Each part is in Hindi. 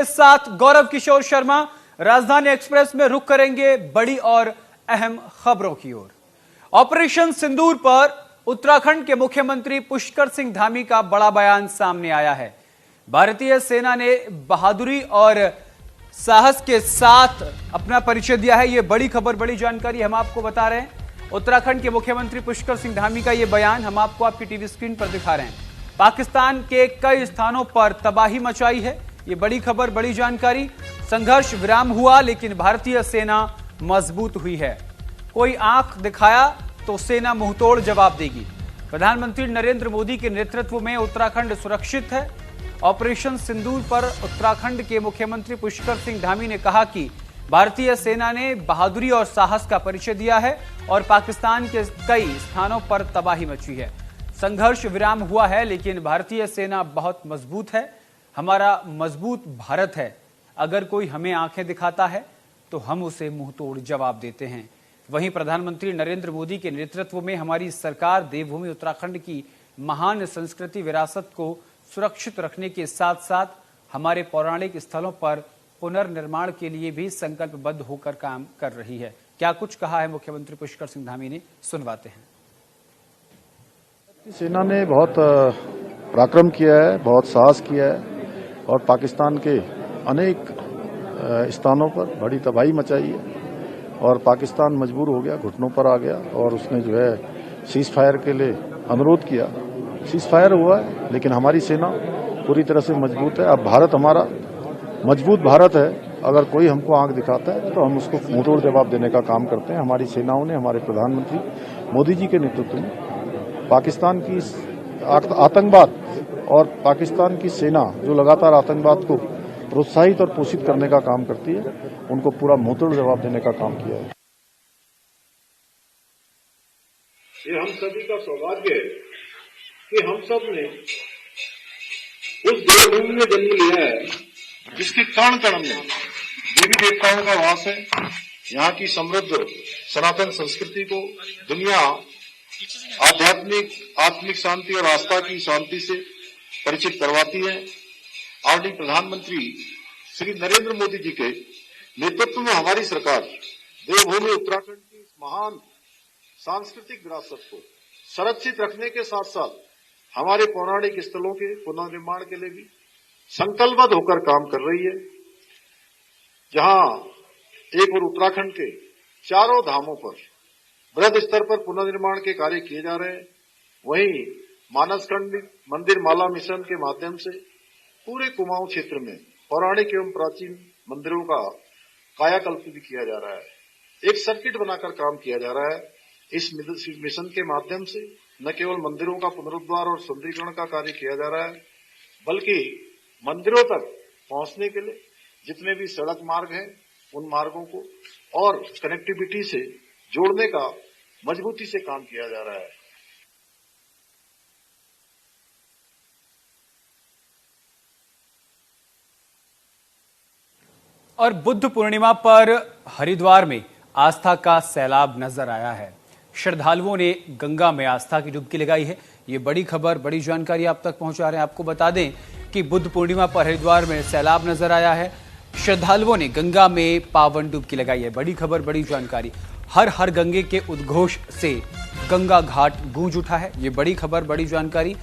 साथ गौरव किशोर शर्मा राजधानी एक्सप्रेस में रुक करेंगे बड़ी और अहम खबरों की ओर। ऑपरेशन सिंदूर पर उत्तराखंड के मुख्यमंत्री पुष्कर सिंह धामी का बड़ा बयान सामने आया है। भारतीय सेना ने बहादुरी और साहस के साथ अपना परिचय दिया है। यह बड़ी खबर, बड़ी जानकारी हम आपको बता रहे हैं। उत्तराखंड के मुख्यमंत्री पुष्कर सिंह धामी का यह बयान हम आपको आपकी टीवी स्क्रीन पर दिखा रहे हैं। पाकिस्तान के कई स्थानों पर तबाही मचाई है। ये बड़ी खबर, बड़ी जानकारी। संघर्ष विराम हुआ लेकिन भारतीय सेना मजबूत हुई है। कोई आंख दिखाया तो सेना मुंहतोड़ जवाब देगी। प्रधानमंत्री नरेंद्र मोदी के नेतृत्व में उत्तराखंड सुरक्षित है। ऑपरेशन सिंदूर पर उत्तराखंड के मुख्यमंत्री पुष्कर सिंह धामी ने कहा कि भारतीय सेना ने बहादुरी और साहस का परिचय दिया है और पाकिस्तान के कई स्थानों पर तबाही मची है। संघर्ष विराम हुआ है लेकिन भारतीय सेना बहुत मजबूत है। हमारा मजबूत भारत है। अगर कोई हमें आंखें दिखाता है तो हम उसे मुंहतोड़ जवाब देते हैं। वहीं प्रधानमंत्री नरेंद्र मोदी के नेतृत्व में हमारी सरकार देवभूमि उत्तराखंड की महान संस्कृति विरासत को सुरक्षित रखने के साथ साथ हमारे पौराणिक स्थलों पर पुनर्निर्माण के लिए भी संकल्पबद्ध होकर काम कर रही है। क्या कुछ कहा है मुख्यमंत्री पुष्कर सिंह धामी ने, सुनवाते हैं। सेना ने बहुत पराक्रम किया है, बहुत साहस किया है और पाकिस्तान के अनेक स्थानों पर बड़ी तबाही मचाई है और पाकिस्तान मजबूर हो गया, घुटनों पर आ गया और उसने जो है सीज फायर के लिए अनुरोध किया। सीज फायर हुआ है लेकिन हमारी सेना पूरी तरह से मजबूत है। अब भारत हमारा मजबूत भारत है। अगर कोई हमको आंख दिखाता है तो हम उसको मुंहतोड़ जवाब देने का काम करते हैं। हमारी सेनाओं ने हमारे प्रधानमंत्री मोदी जी के नेतृत्व में पाकिस्तान की आतंकवाद और पाकिस्तान की सेना जो लगातार आतंकवाद को प्रोत्साहित और पोषित करने का काम करती है, उनको पूरा मुंहतोड़ जवाब देने का काम किया है। ये हम सभी का सौभाग्य है कि हम सब ने उस देवभूमि में जन्म लिया है जिसके कण कण में देवी देवताओं का वास है। यहाँ की समृद्ध सनातन संस्कृति को दुनिया आत्मिक शांति और आस्था की शांति से परिचित करवाती है। आदरणीय प्रधानमंत्री श्री नरेंद्र मोदी जी के नेतृत्व में हमारी सरकार देवभूमि उत्तराखंड की इस महान सांस्कृतिक विरासत को संरक्षित रखने के साथ साथ हमारे पौराणिक स्थलों के पुनर्निर्माण के लिए भी संकल्पबद्ध होकर काम कर रही है। जहां एक और उत्तराखंड के चारों धामों पर बृहद स्तर पर पुनर्निर्माण के कार्य किए जा रहे हैं, वहीं मानसखंड मंदिर माला मिशन के माध्यम से पूरे कुमाऊं क्षेत्र में पौराणिक एवं प्राचीन मंदिरों का कायाकल्प भी किया जा रहा है। एक सर्किट बनाकर काम किया जा रहा है। इस मिशन के माध्यम से न केवल मंदिरों का पुनरुद्धार और सुंदरीकरण का कार्य किया जा रहा है, बल्कि मंदिरों तक पहुंचने के लिए जितने भी सड़क मार्ग हैं उन मार्गों को और कनेक्टिविटी से जोड़ने का मजबूती से काम किया जा रहा है। और बुद्ध पूर्णिमा पर हरिद्वार में आस्था का सैलाब नजर आया है। श्रद्धालुओं ने गंगा में आस्था की डुबकी लगाई है। ये बड़ी खबर, बड़ी जानकारी आप तक पहुंचा रहे हैं। आपको बता दें कि बुद्ध पूर्णिमा पर हरिद्वार में सैलाब नजर आया है। श्रद्धालुओं ने गंगा में पावन डुबकी लगाई है। बड़ी खबर, बड़ी जानकारी। हर हर गंगे के उद्घोष से गंगा घाट गूंज उठा है। ये बड़ी खबर, बड़ी जानकारी,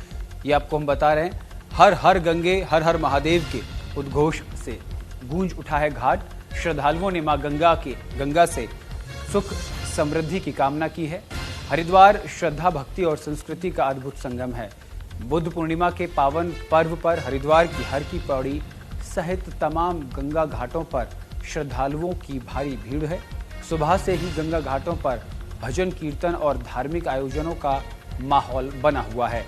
ये आपको हम बता रहे हैं। हर हर गंगे, हर हर महादेव के उद्घोष से गूंज उठा है घाट। श्रद्धालुओं ने मां गंगा से सुख समृद्धि की कामना की है। हरिद्वार श्रद्धा, भक्ति और संस्कृति का अद्भुत संगम है। बुद्ध पूर्णिमा के पावन पर्व पर हरिद्वार की हर की पौड़ी सहित तमाम गंगा घाटों पर श्रद्धालुओं की भारी भीड़ है। सुबह से ही गंगा घाटों पर भजन, कीर्तन और धार्मिक आयोजनों का माहौल बना हुआ है।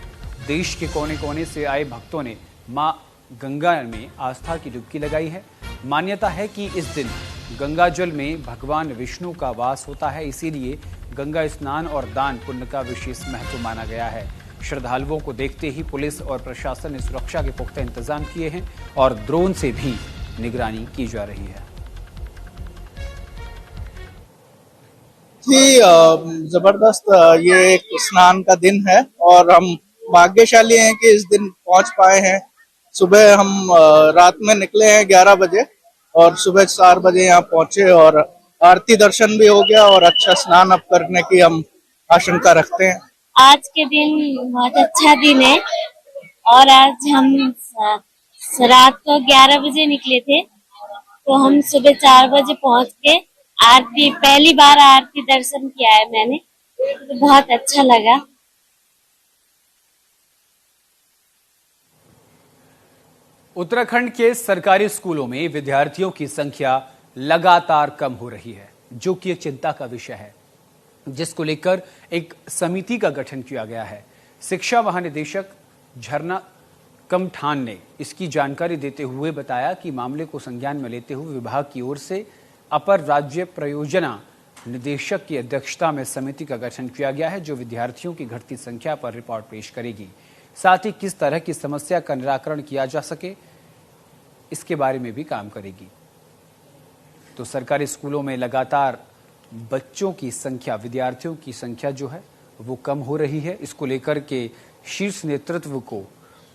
देश के कोने कोने से आए भक्तों ने मां गंगा में आस्था की डुबकी लगाई है। मान्यता है कि इस दिन गंगा जल में भगवान विष्णु का वास होता है, इसीलिए गंगा स्नान और दान पुण्य का विशेष महत्व माना गया है। श्रद्धालुओं को देखते ही पुलिस और प्रशासन ने सुरक्षा के पुख्ता इंतजाम किए हैं और ड्रोन से भी निगरानी की जा रही है। जबरदस्त ये एक स्नान का दिन है और हम भाग्यशाली हैं कि इस दिन पहुंच पाए हैं सुबह हम रात में निकले हैं 11 बजे और सुबह 4 बजे यहाँ पहुंचे और आरती दर्शन भी हो गया और अच्छा स्नान अब करने की हम आशंका रखते हैं। आज के दिन बहुत अच्छा दिन है और आज हम रात को 11 बजे निकले थे तो हम सुबह 4 बजे पहुंच के आरती, पहली बार आरती दर्शन किया है मैंने, तो बहुत अच्छा लगा। उत्तराखंड के सरकारी स्कूलों में विद्यार्थियों की संख्या लगातार कम हो रही है, जो कि एक चिंता का विषय है, जिसको लेकर एक समिति का गठन किया गया है। शिक्षा महानिदेशक झरना कमठान ने इसकी जानकारी देते हुए बताया कि मामले को संज्ञान में लेते हुए विभाग की ओर से अपर राज्य प्रयोजना निदेशक की अध्यक्षता में समिति का गठन किया गया है, जो विद्यार्थियों की घटती संख्या पर रिपोर्ट पेश करेगी। साथ ही किस तरह की समस्या का निराकरण किया जा सके, इसके बारे में भी काम करेगी। तो सरकारी स्कूलों में लगातार बच्चों की संख्या, विद्यार्थियों की संख्या जो है वो कम हो रही है। इसको लेकर के शीर्ष नेतृत्व को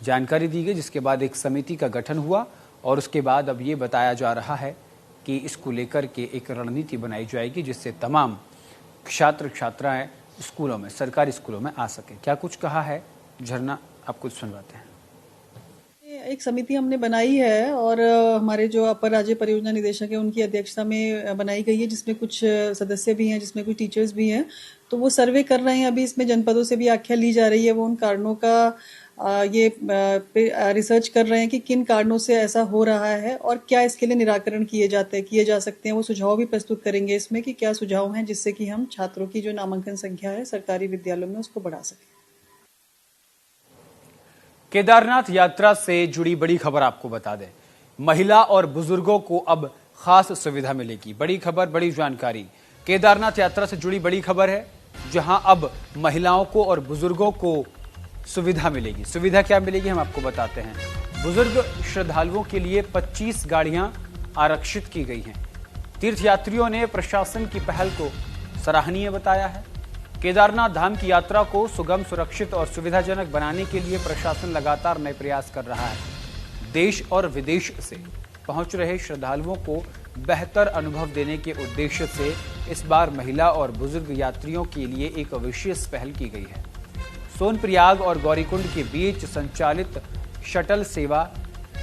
जानकारी दी गई, जिसके बाद एक समिति का गठन हुआ और उसके बाद अब ये बताया जा रहा है कि इसको लेकर के एक रणनीति बनाई जाएगी, जिससे तमाम छात्र छात्राएं स्कूलों में, सरकारी स्कूलों में आ सके। क्या कुछ कहा है झरना, आप कुछ सुनवाते हैं। एक समिति हमने बनाई है और हमारे जो अपर राज्य परियोजना निदेशक है उनकी अध्यक्षता में बनाई गई है, जिसमें कुछ सदस्य भी हैं, जिसमें कुछ टीचर्स भी हैं। तो वो सर्वे कर रहे हैं। अभी इसमें जनपदों से भी आख्या ली जा रही है, वो उन कारणों का ये रिसर्च कर रहे हैं कि किन कारणों से ऐसा हो रहा है और क्या इसके लिए निराकरण किए जा सकते हैं। वो सुझाव भी प्रस्तुत करेंगे इसमें कि क्या सुझाव हैं जिससे कि हम छात्रों की जो नामांकन संख्या है सरकारी विद्यालयों में उसको बढ़ा सकें। केदारनाथ यात्रा से जुड़ी बड़ी खबर आपको बता दें, महिला और बुजुर्गों को अब खास सुविधा मिलेगी। बड़ी खबर, बड़ी जानकारी, केदारनाथ यात्रा से जुड़ी बड़ी खबर है, जहां अब महिलाओं को और बुजुर्गों को सुविधा मिलेगी। सुविधा क्या मिलेगी हम आपको बताते हैं। बुजुर्ग श्रद्धालुओं के लिए 25 गाड़ियां आरक्षित की गई हैं। तीर्थयात्रियों ने प्रशासन की पहल को सराहनीय बताया है। केदारनाथ धाम की यात्रा को सुगम, सुरक्षित और सुविधाजनक बनाने के लिए प्रशासन लगातार नए प्रयास कर रहा है। देश और विदेश से पहुंच रहे श्रद्धालुओं को बेहतर अनुभव देने के उद्देश्य से इस बार महिला और बुजुर्ग यात्रियों के लिए एक विशेष पहल की गई है। सोनप्रयाग और गौरीकुंड के बीच संचालित शटल सेवा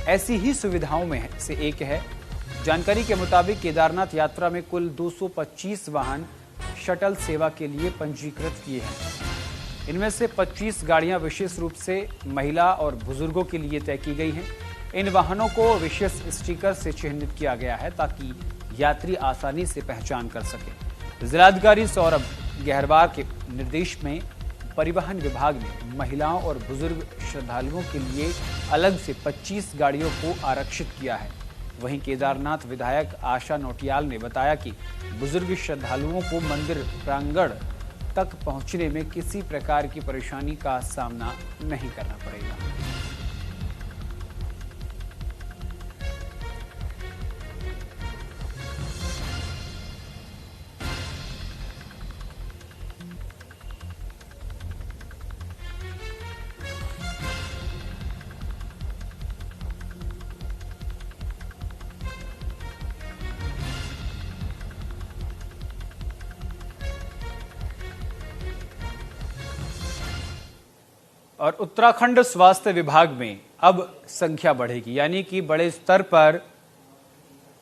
ऐसी ही सुविधाओं में से एक है। जानकारी के मुताबिक केदारनाथ यात्रा में कुल 225 वाहन शटल सेवा के लिए पंजीकृत किए हैं। इनमें से 25 गाड़ियां विशेष रूप से महिला और बुजुर्गों के लिए तय की गई हैं। इन वाहनों को विशेष स्टिकर से चिन्हित किया गया है ताकि यात्री आसानी से पहचान कर सके। जिलाधिकारी सौरभ गहरवार के निर्देश में परिवहन विभाग ने महिलाओं और बुजुर्ग श्रद्धालुओं के लिए अलग से 25 गाड़ियों को आरक्षित किया है। वहीं केदारनाथ विधायक आशा नोटियाल ने बताया कि बुजुर्ग श्रद्धालुओं को मंदिर प्रांगण तक पहुंचने में किसी प्रकार की परेशानी का सामना नहीं करना पड़ेगा। और उत्तराखंड स्वास्थ्य विभाग में अब संख्या बढ़ेगी, यानी कि बड़े स्तर पर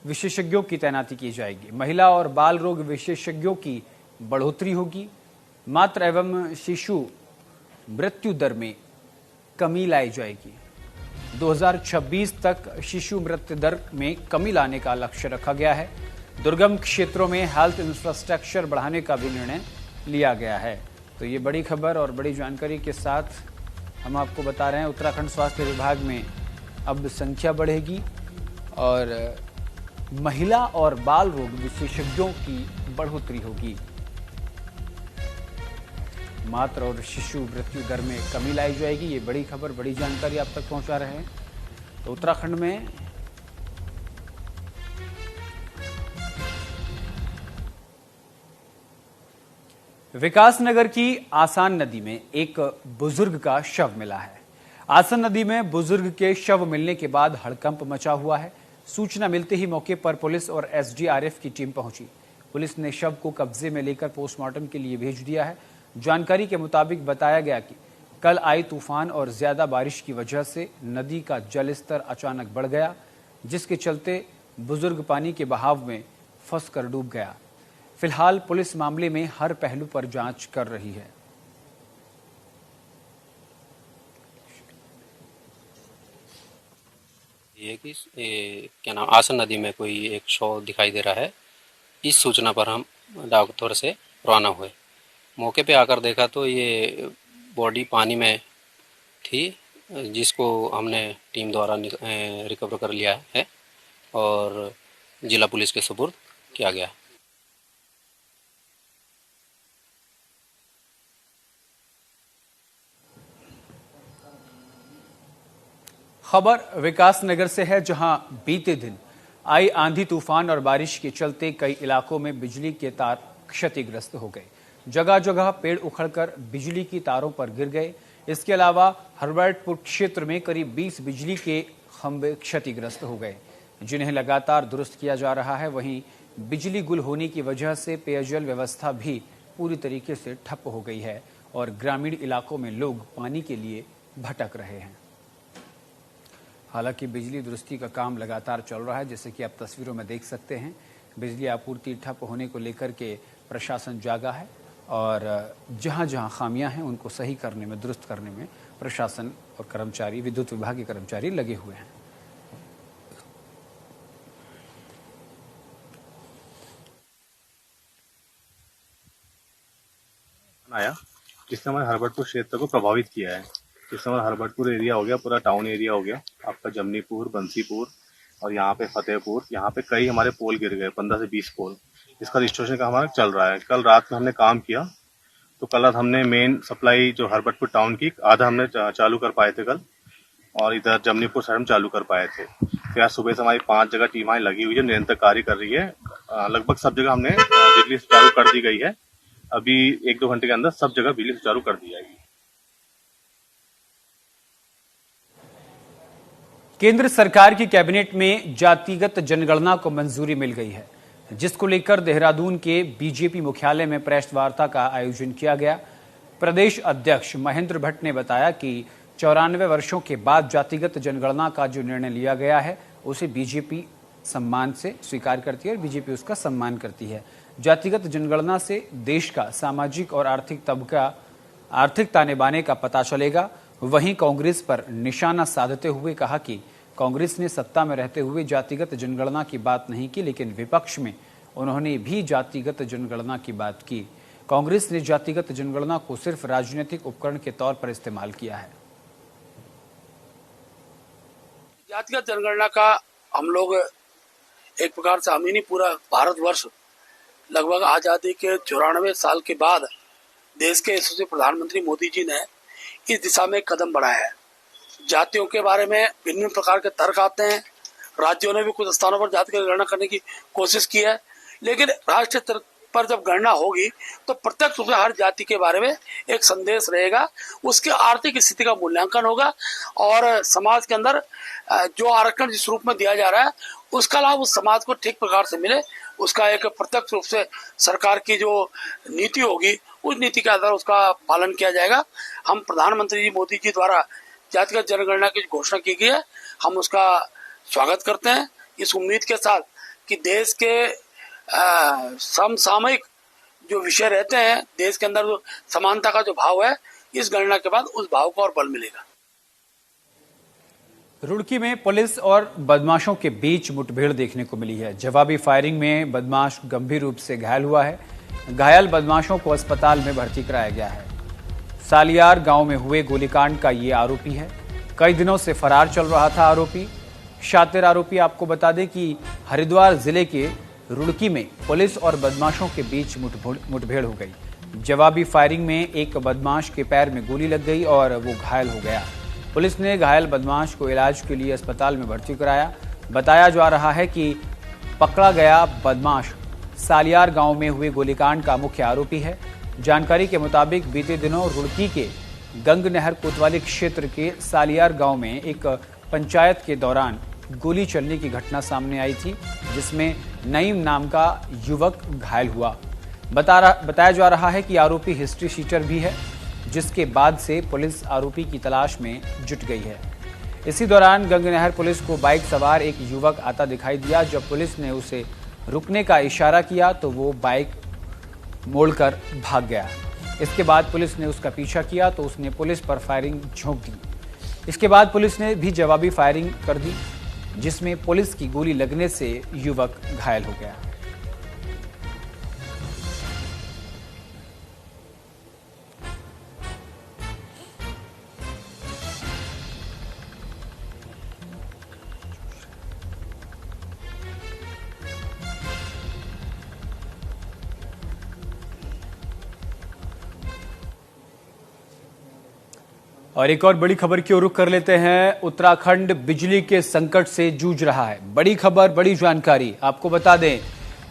विशेषज्ञों की तैनाती की जाएगी। महिला और बाल रोग विशेषज्ञों की बढ़ोतरी होगी। मातृ एवं शिशु मृत्यु दर में कमी लाई जाएगी। 2026 तक शिशु मृत्यु दर में कमी लाने का लक्ष्य रखा गया है। दुर्गम क्षेत्रों में हेल्थ इंफ्रास्ट्रक्चर बढ़ाने का भी निर्णय लिया गया है। तो ये बड़ी खबर और बड़ी जानकारी के साथ हम आपको बता रहे हैं, उत्तराखंड स्वास्थ्य विभाग में अब संख्या बढ़ेगी और महिला और बाल रोग विशेषज्ञों की बढ़ोतरी होगी। मातृ और शिशु मृत्यु दर में कमी लाई जाएगी। ये बड़ी खबर, बड़ी जानकारी आप तक पहुंचा रहे हैं। तो उत्तराखंड में विकासनगर की आसान नदी में एक बुजुर्ग का शव मिला है। आसन नदी में बुजुर्ग के शव मिलने के बाद हड़कंप मचा हुआ है। सूचना मिलते ही मौके पर पुलिस और एसडीआरएफ की टीम पहुंची। पुलिस ने शव को कब्जे में लेकर पोस्टमार्टम के लिए भेज दिया है। जानकारी के मुताबिक बताया गया कि कल आई तूफान और ज्यादा बारिश की वजह से नदी का जलस्तर अचानक बढ़ गया, जिसके चलते बुजुर्ग पानी के बहाव में फंसकर डूब गया। फिलहाल पुलिस मामले में हर पहलू पर जांच कर रही है। ये कि क्या नाम आसन नदी में कोई एक शव दिखाई दे रहा है। इस सूचना पर हम डाकघर से रवाना हुए। मौके पे आकर देखा तो ये बॉडी पानी में थी, जिसको हमने टीम द्वारा रिकवर कर लिया है और जिला पुलिस के सुपुर्द किया गया। खबर विकास नगर से है, जहां बीते दिन आई आंधी तूफान और बारिश के चलते कई इलाकों में बिजली के तार क्षतिग्रस्त हो गए। जगह जगह पेड़ उखड़कर बिजली की तारों पर गिर गए। इसके अलावा हर्बर्टपुर क्षेत्र में करीब 20 बिजली के खंभे क्षतिग्रस्त हो गए, जिन्हें लगातार दुरुस्त किया जा रहा है। वहीं बिजली गुल होने की वजह से पेयजल व्यवस्था भी पूरी तरीके से ठप हो गई है और ग्रामीण इलाकों में लोग पानी के लिए भटक रहे हैं। हालांकि बिजली दुरुस्ती का काम लगातार चल रहा है, जैसे कि आप तस्वीरों में देख सकते हैं। बिजली आपूर्ति ठप होने को लेकर के प्रशासन जागा है और जहां जहां खामियां हैं उनको सही करने में, दुरुस्त करने में प्रशासन और कर्मचारी, विद्युत विभाग के कर्मचारी लगे हुए हैं। आया जिसने हमारे हर्बर्टपुर क्षेत्र को प्रभावित किया है। इस समय हर्बर्टपुर एरिया हो गया, पूरा टाउन एरिया हो गया, आपका जमनीपुर, बंसीपुर और यहाँ पे फतेहपुर, यहाँ पे कई हमारे पोल गिर गए, 15 से 20 पोल। इसका रिस्टोरेशन का हमारा चल रहा है। कल रात में हमने काम किया, तो कल रात हमने मेन सप्लाई जो हर्बर्टपुर टाउन की आधा हमने चालू कर पाए थे कल, और इधर जमनीपुर साइड हम चालू कर पाए थे। तो आज सुबह से हमारी 5 जगह टीमें लगी हुई है, निरंतर कार्य कर रही है। लगभग सब जगह हमने बिजली सुचारू कर दी गई है। अभी 1-2 घंटे के अंदर सब जगह बिजली सुचारू कर दी जाएगी। केंद्र सरकार की कैबिनेट में जातिगत जनगणना को मंजूरी मिल गई है, जिसको लेकर देहरादून के बीजेपी मुख्यालय में प्रेस वार्ता का आयोजन किया गया। प्रदेश अध्यक्ष महेंद्र भट्ट ने बताया कि 94 वर्षों के बाद जातिगत जनगणना का जो निर्णय लिया गया है, उसे बीजेपी सम्मान से स्वीकार करती है और बीजेपी उसका सम्मान करती है। जातिगत जनगणना से देश का सामाजिक और आर्थिक ताने बाने का पता चलेगा। वहीं कांग्रेस पर निशाना साधते हुए कहा कि कांग्रेस ने सत्ता में रहते हुए जातिगत जनगणना की बात नहीं की, लेकिन विपक्ष में उन्होंने भी जातिगत जनगणना की बात की। कांग्रेस ने जातिगत जनगणना को सिर्फ राजनीतिक उपकरण के तौर पर इस्तेमाल किया है। जातिगत जनगणना का हम लोग एक प्रकार से, हम ही नहीं, पूरा भारतवर्ष लगभग आजादी के 94 साल के बाद देश के यशस्वी प्रधानमंत्री मोदी जी ने इस दिशा में कदम बढ़ाया है। जातियों के बारे में भिन्न प्रकार के तर्क आते हैं। राज्यों ने भी कुछ स्थानों पर जाति की गणना करने की कोशिश की है, लेकिन राष्ट्रीय स्तर पर जब गणना होगी तो प्रत्यक्ष रूप से हर जाति के बारे में एक संदेश रहेगा, उसकी आर्थिक स्थिति का मूल्यांकन होगा और समाज के अंदर जो आरक्षण जिस रूप में दिया जा रहा है उसका लाभ उस समाज को ठीक प्रकार से मिले, उसका एक प्रत्यक्ष रूप से सरकार की जो नीति होगी उस नीति के आधार उसका पालन किया जाएगा। हम प्रधानमंत्री जी मोदी जी द्वारा जातिगत जनगणना की घोषणा की गई है, हम उसका स्वागत करते हैं, इस उम्मीद के साथ कि देश के समसामयिक जो विषय रहते हैं, देश के अंदर जो समानता का जो भाव है, इस गणना के बाद उस भाव को और बल मिलेगा। रुड़की में पुलिस और बदमाशों के बीच मुठभेड़ देखने को मिली है। जवाबी फायरिंग में बदमाश गंभीर रूप से घायल हुआ है। घायल बदमाशों को अस्पताल में भर्ती कराया गया है। सालियार गांव में हुए गोलीकांड का ये आरोपी है। कई दिनों से फरार चल रहा था आरोपी। शातिर आरोपी। आपको बता दें कि हरिद्वार जिले के रुड़की में पुलिस और बदमाशों के बीच मुठभेड़ हो गई। जवाबी फायरिंग में एक बदमाश के पैर में गोली लग गई और वो घायल हो गया। पुलिस ने घायल बदमाश को इलाज के लिए अस्पताल में भर्ती कराया। बताया जा रहा है कि पकड़ा गया बदमाश सालियार गांव में हुए गोलीकांड का मुख्य आरोपी है। जानकारी के मुताबिक बीते दिनों रुड़की के गंग नहर कोतवाली क्षेत्र के सालियार गांव में एक पंचायत के दौरान गोली चलने की घटना सामने आई थी, जिसमें नईम नाम का युवक घायल हुआ। बताया जा रहा है कि आरोपी हिस्ट्री शीटर भी है, जिसके बाद से पुलिस आरोपी की तलाश में जुट गई है। इसी दौरान गंग नहर पुलिस को बाइक सवार एक युवक आता दिखाई दिया। जब पुलिस ने उसे रुकने का इशारा किया तो वो बाइक मोड़कर भाग गया। इसके बाद पुलिस ने उसका पीछा किया तो उसने पुलिस पर फायरिंग झोंक दी। इसके बाद पुलिस ने भी जवाबी फायरिंग कर दी, जिसमें पुलिस की गोली लगने से युवक घायल हो गया। और एक और बड़ी खबर की ओर रुख कर लेते हैं। उत्तराखंड बिजली के संकट से जूझ रहा है। बड़ी खबर, बड़ी जानकारी आपको बता दें,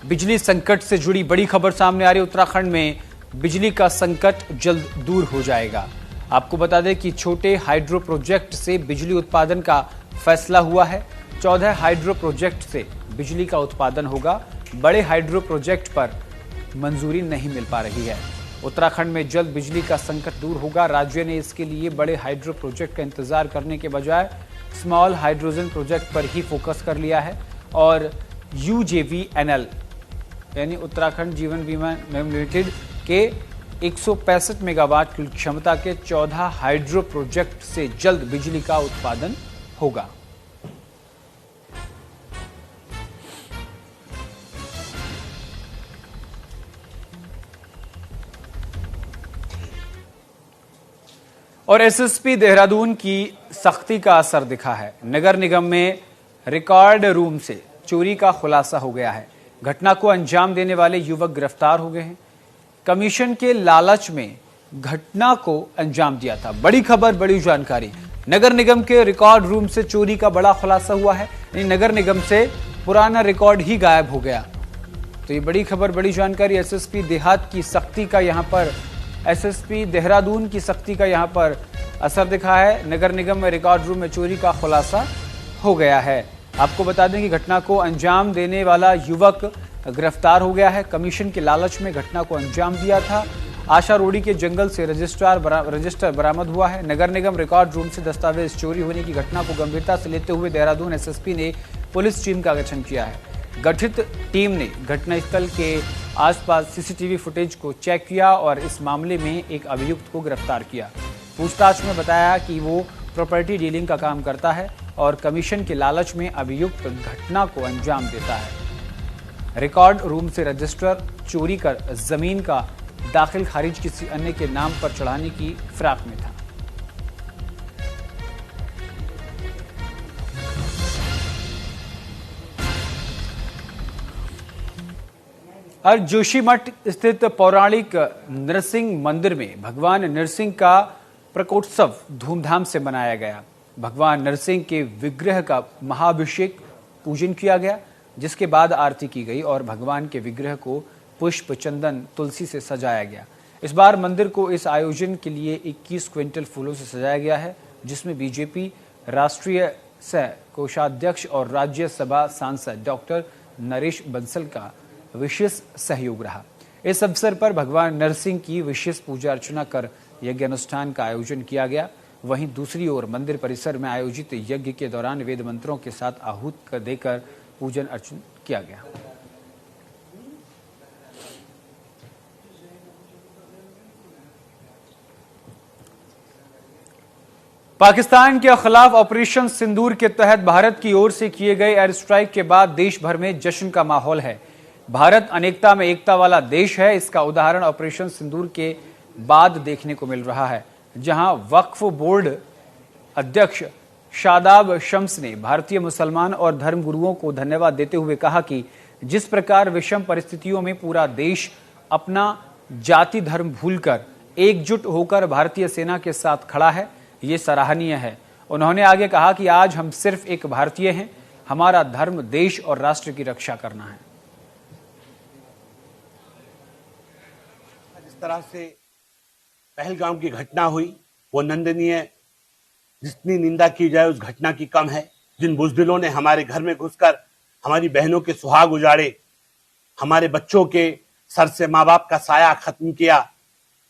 बिजली संकट से जुड़ी बड़ी खबर सामने आ रही है। उत्तराखंड में बिजली का संकट जल्द दूर हो जाएगा। आपको बता दें कि छोटे हाइड्रो प्रोजेक्ट से बिजली उत्पादन का फैसला हुआ है। 14 हाइड्रो प्रोजेक्ट से बिजली का उत्पादन होगा। बड़े हाइड्रो प्रोजेक्ट पर मंजूरी नहीं मिल पा रही है। उत्तराखंड में जल्द बिजली का संकट दूर होगा। राज्य ने इसके लिए बड़े हाइड्रो प्रोजेक्ट का इंतजार करने के बजाय स्मॉल हाइड्रोजन प्रोजेक्ट पर ही फोकस कर लिया है और UJVNL यानी उत्तराखंड जीवन बीमा निगम लिमिटेड के 165 मेगावाट की क्षमता के 14 हाइड्रो प्रोजेक्ट से जल्द बिजली का उत्पादन होगा। और SSP देहरादून की सख्ती का असर दिखा है। नगर निगम में रिकॉर्ड रूम से चोरी का खुलासा हो गया है। घटना को अंजाम देने वाले युवक गिरफ्तार हो गए हैं। कमीशन के लालच में घटना को अंजाम दिया था। बड़ी खबर, बड़ी जानकारी। नगर निगम के रिकॉर्ड रूम से चोरी का बड़ा खुलासा हुआ है। नगर निगम से पुराना रिकॉर्ड ही गायब हो गया। तो ये बड़ी खबर, बड़ी जानकारी। SSP देहात की सख्ती का यहां पर SSP देहरादून की सख्ती का यहां पर असर दिखा है। नगर निगम में रिकॉर्ड रूम में चोरी का खुलासा हो गया है। आपको बता दें कि घटना को अंजाम देने वाला युवक गिरफ्तार हो गया है। कमीशन के लालच में घटना को अंजाम दिया था। आशा रोडी के जंगल से रजिस्टर बरामद हुआ है। नगर निगम रिकॉर्ड रूम से दस्तावेज चोरी होने की घटना को गंभीरता से लेते हुए देहरादून SSP ने पुलिस टीम का गठन किया है। गठित टीम ने घटनास्थल के आसपास CCTV फुटेज को चेक किया और इस मामले में एक अभियुक्त को गिरफ्तार किया। पूछताछ में बताया कि वो प्रॉपर्टी डीलिंग का काम करता है और कमीशन के लालच में अभियुक्त घटना को अंजाम देता है। रिकॉर्ड रूम से रजिस्टर चोरी कर जमीन का दाखिल खारिज किसी अन्य के नाम पर चढ़ाने की फिराक में था। और जोशीमठ स्थित पौराणिक नरसिंह मंदिर में भगवान नरसिंह का प्रकोत्सव धूमधाम से मनाया गया। भगवान नरसिंह के विग्रह का महाअभिषेक पूजन किया गया, जिसके बाद आरती की गई और भगवान के विग्रह को पुष्प, चंदन, तुलसी से सजाया गया। इस बार मंदिर को इस आयोजन के लिए 21 क्विंटल फूलों से सजाया गया है, जिसमें बीजेपी राष्ट्रीय सह कोषाध्यक्ष और राज्यसभा सांसद डॉक्टर नरेश बंसल का विशेष सहयोग रहा। इस अवसर पर भगवान नरसिंह की विशेष पूजा अर्चना कर यज्ञ अनुष्ठान का आयोजन किया गया। वहीं दूसरी ओर मंदिर परिसर में आयोजित यज्ञ के दौरान वेद मंत्रों के साथ आहूत देकर पूजन अर्चन किया गया। पाकिस्तान के खिलाफ ऑपरेशन सिंदूर के तहत भारत की ओर से किए गए एयर स्ट्राइक के बाद देश भर में जश्न का माहौल है। भारत अनेकता में एकता वाला देश है। इसका उदाहरण ऑपरेशन सिंदूर के बाद देखने को मिल रहा है, जहां वक्फ बोर्ड अध्यक्ष शादाब शम्स ने भारतीय मुसलमान और धर्मगुरुओं को धन्यवाद देते हुए कहा कि जिस प्रकार विषम परिस्थितियों में पूरा देश अपना जाति धर्म भूलकर एकजुट होकर भारतीय सेना के साथ खड़ा है, ये सराहनीय है। उन्होंने आगे कहा कि आज हम सिर्फ एक भारतीय हैं, हमारा धर्म देश और राष्ट्र की रक्षा करना है। जिस तरह से पहलगाम की घटना हुई, वो निंदनीय, जितनी निंदा की जाए उस घटना की कम है। जिन बुजदिलों ने हमारे घर में घुसकर हमारी बहनों के सुहाग उजाड़े, हमारे बच्चों के सर से माँ बाप का साया खत्म किया,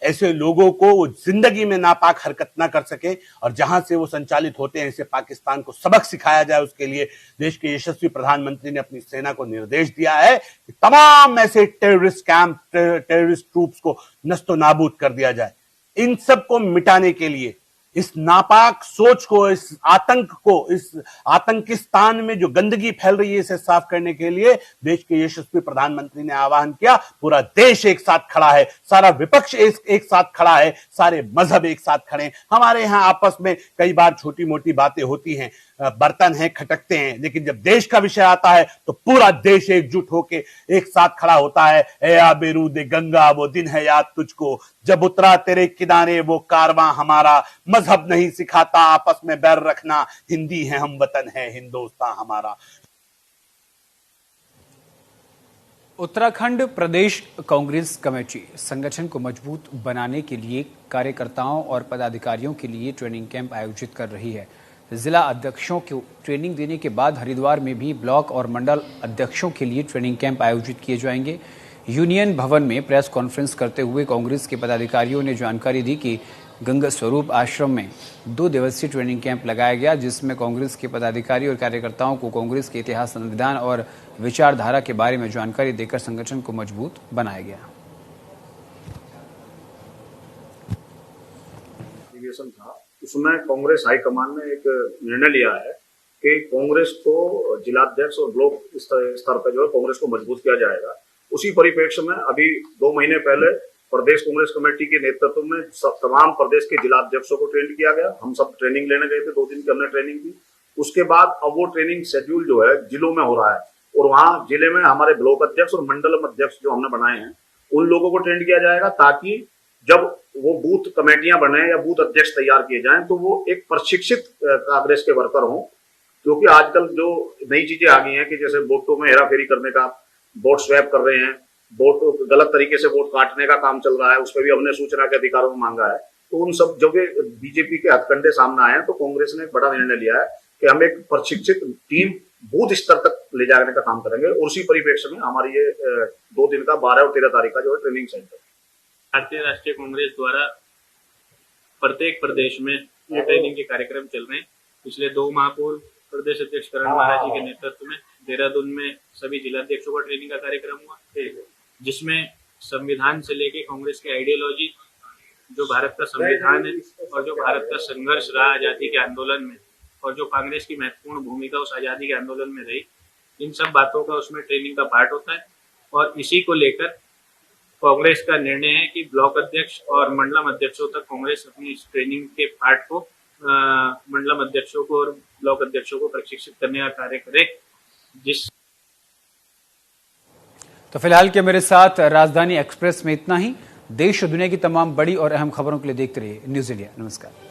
ऐसे लोगों को वो जिंदगी में नापाक हरकत ना कर सके और जहां से वो संचालित होते हैं ऐसे पाकिस्तान को सबक सिखाया जाए। उसके लिए देश के यशस्वी प्रधानमंत्री ने अपनी सेना को निर्देश दिया है कि तमाम ऐसे टेररिस्ट कैंप, टेररिस्ट ट्रूप्स को नस्तो नाबूद कर दिया जाए। इन सब को मिटाने के लिए, इस नापाक सोच को, इस आतंक को, इस आतंकिस्तान में जो गंदगी फैल रही है इसे साफ करने के लिए देश के यशस्वी प्रधानमंत्री ने आह्वान किया। पूरा देश एक साथ खड़ा है, सारा विपक्ष एक साथ खड़ा है, सारे मजहब एक साथ खड़े हैं। हमारे यहाँ आपस में कई बार छोटी मोटी बातें होती हैं, बर्तन हैं, खटकते हैं, लेकिन जब देश का विषय आता है तो पूरा देश एकजुट होकर एक साथ खड़ा होता है। ए आबेरूद गंगा वो दिन है याद तुझको, जब उतरा तेरे किनारे वो कारवां हमारा, मजहब नहीं सिखाता आपस में बैर रखना, हिंदी है हम वतन है हिंदुस्तान हमारा। उत्तराखंड प्रदेश कांग्रेस कमेटी संगठन को मजबूत बनाने के लिए कार्यकर्ताओं और पदाधिकारियों के लिए ट्रेनिंग कैंप आयोजित कर रही है। जिला अध्यक्षों को ट्रेनिंग देने के बाद हरिद्वार में भी ब्लॉक और मंडल अध्यक्षों के लिए ट्रेनिंग कैंप आयोजित किए जाएंगे। यूनियन भवन में प्रेस कॉन्फ्रेंस करते हुए कांग्रेस के पदाधिकारियों ने जानकारी दी कि गंगा स्वरूप आश्रम में 2 दिवसीय ट्रेनिंग कैंप लगाया गया, जिसमें कांग्रेस के पदाधिकारी और कार्यकर्ताओं को कांग्रेस के इतिहास, संविधान और विचारधारा के बारे में जानकारी देकर संगठन को मजबूत बनाया गया। अधिवेशन था, उसमें कांग्रेस हाईकमान ने एक निर्णय लिया है कि कांग्रेस को जिलाध्यक्ष और ब्लॉक स्तर पर जो है कांग्रेस को मजबूत किया जाएगा। उसी परिप्रेक्ष्य में अभी 2 महीने पहले प्रदेश कांग्रेस कमेटी के नेतृत्व में तमाम प्रदेश के जिलाध्यक्षों को ट्रेन किया गया। हम सब ट्रेनिंग लेने गए थे, 2 दिन की हमने ट्रेनिंग की। उसके बाद अब वो ट्रेनिंग शेड्यूल जो है जिलों में हो रहा है और वहाँ जिले में हमारे ब्लॉक अध्यक्ष और मंडल अध्यक्ष जो हमने बनाए हैं उन लोगों को ट्रेन किया जाएगा, ताकि जब वो बूथ कमेटियां बने या बूथ अध्यक्ष तैयार किए जाएं तो वो एक प्रशिक्षित कांग्रेस के वर्कर हों। क्योंकि आजकल जो नई चीजें आ गई हैं कि जैसे वोटों में हेराफेरी करने का, वोट स्वैप कर रहे हैं, वोट गलत तरीके से वोट काटने का काम चल रहा है, उस पर भी हमने सूचना के अधिकारों में मांगा है। तो उन सब जब बीजेपी के हथकंडे सामने आए हैं तो कांग्रेस ने एक बड़ा निर्णय लिया है कि हम एक प्रशिक्षित टीम बूथ स्तर तक ले जाने का काम करेंगे। और उसी परिप्रेक्ष्य में हमारी ये 2 दिन का 12 और 13 तारीख का जो है ट्रेनिंग सेंटर भारतीय राष्ट्रीय कांग्रेस द्वारा प्रत्येक प्रदेश में ये ट्रेनिंग के कार्यक्रम चल रहे हैं। पिछले 2 माह पूर्व प्रदेश अध्यक्ष करण महाराज जी के नेतृत्व में देहरादून में सभी जिलाध्यक्षों का ट्रेनिंग का कार्यक्रम हुआ, जिसमें संविधान से लेके कांग्रेस की आइडियोलॉजी, जो भारत का संविधान है और जो भारत का संघर्ष रहा आजादी के आंदोलन में और जो कांग्रेस की महत्वपूर्ण भूमिका उस आजादी के आंदोलन में रही, इन सब बातों का उसमें ट्रेनिंग का पार्ट होता है। और इसी को लेकर कांग्रेस का निर्णय है कि ब्लॉक अध्यक्ष और मंडलम अध्यक्षों तक कांग्रेस अपनी इस ट्रेनिंग के पार्ट को मंडलम अध्यक्षों को और ब्लॉक अध्यक्षों को प्रशिक्षित करने का कार्य करे। तो फिलहाल के मेरे साथ राजधानी एक्सप्रेस में इतना ही। देश और दुनिया की तमाम बड़ी और अहम खबरों के लिए देखते रहिए न्यूज़ इंडिया। नमस्कार।